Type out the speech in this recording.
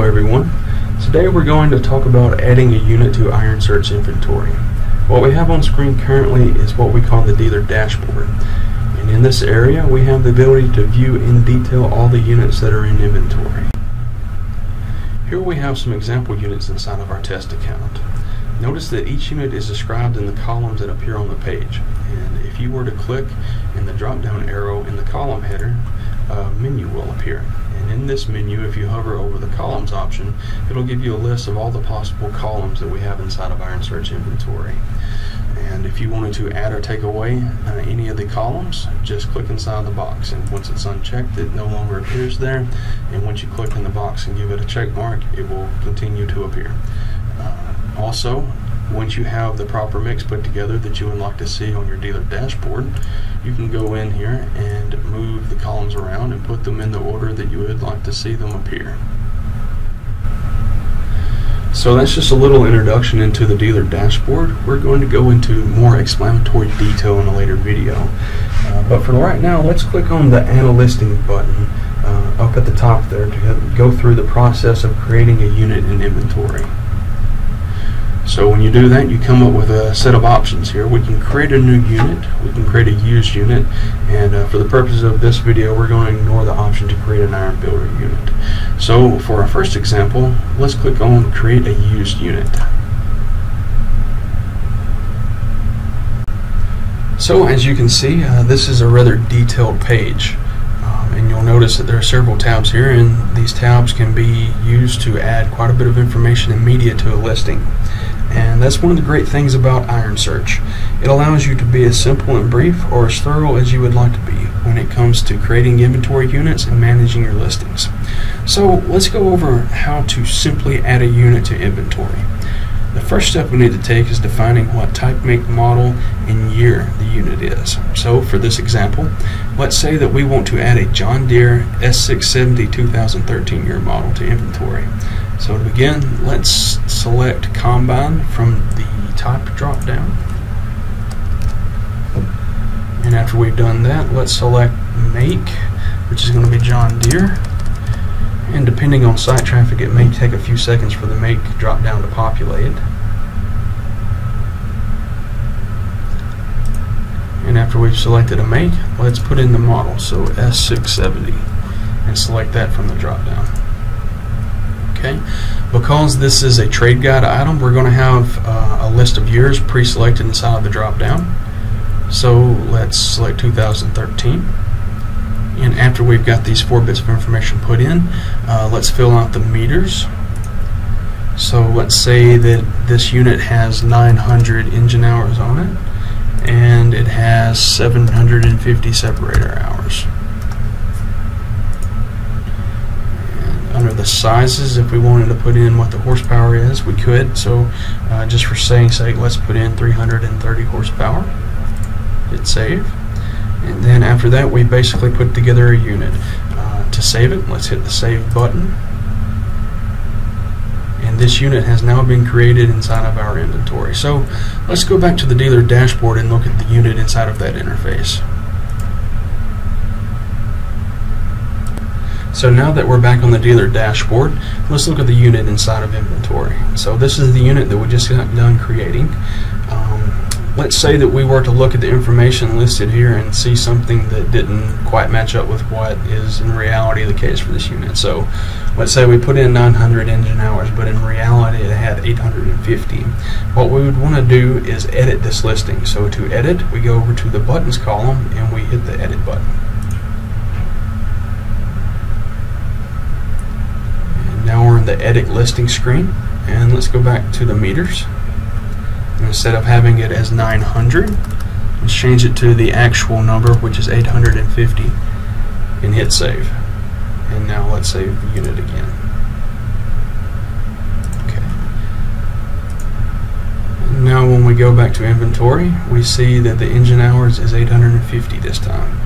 everyone. Today we're going to talk about adding a unit to ironsearch inventory. What we have on screen currently is what we call the dealer dashboard. And in this area we have the ability to view in detail all the units that are in inventory. Here we have some example units inside of our test account. Notice that each unit is described in the columns that appear on the page. And if you were to click in the drop down arrow in the column header, a menu will appear. And in this menu, if you hover over the columns option, it'll give you a list of all the possible columns that we have inside of ironsearch inventory. And if you wanted to add or take away any of the columns, just click inside the box, and once it's unchecked it no longer appears there, and once you click in the box and give it a check mark, it will continue to appear. Also, once you have the proper mix put together that you would like to see on your dealer dashboard, you can go in here and move the columns around and put them in the order that you would like to see them appear. So that's just a little introduction into the dealer dashboard. We're going to go into more explanatory detail in a later video. But for right now, let's click on the Add a Listing button up at the top there to go through the process of creating a unit in inventory. So when you do that, you come up with a set of options here. We can create a new unit, we can create a used unit, and for the purposes of this video, we're going to ignore the option to create an iron builder unit. So for our first example, let's click on Create a Used Unit. So as you can see, this is a rather detailed page. And you'll notice that there are several tabs here, and these tabs can be used to add quite a bit of information and media to a listing. And that's one of the great things about ironsearch. It allows you to be as simple and brief or as thorough as you would like to be when it comes to creating inventory units and managing your listings. So let's go over how to simply add a unit to inventory. The first step we need to take is defining what type, make, model, and year the unit is. So for this example, let's say that we want to add a John Deere S670 2013 year model to inventory. So to begin, let's select Combine from the type drop down. And after we've done that, let's select Make, which is going to be John Deere. And depending on site traffic, it may take a few seconds for the Make drop down to populate. And after we've selected a Make, let's put in the model, so S670, and select that from the drop down. Okay, because this is a trade guide item, we're going to have a list of years pre-selected inside of the drop down. So let's select 2013. And after we've got these 4 bits of information put in, let's fill out the meters. So let's say that this unit has 900 engine hours on it, and it has 750 separator hours. And under the sizes, if we wanted to put in what the horsepower is, we could. So just for saying's sake, let's put in 330 horsepower. Hit save. And then after that, we basically put together a unit. To save it, let's hit the Save button. And this unit has now been created inside of our inventory. So let's go back to the dealer dashboard and look at the unit inside of that interface. So now that we're back on the dealer dashboard, let's look at the unit inside of inventory. So this is the unit that we just got done creating. Let's say that we were to look at the information listed here and see something that didn't quite match up with what is in reality the case for this unit. So let's say we put in 900 engine hours, but in reality it had 850. What we would want to do is edit this listing. So to edit, we go over to the buttons column and we hit the edit button. And now we're in the edit listing screen, and let's go back to the meters. And instead of having it as 900, let's change it to the actual number, which is 850, and hit save. And now let's save the unit again. Okay. Now when we go back to inventory, we see that the engine hours is 850 this time.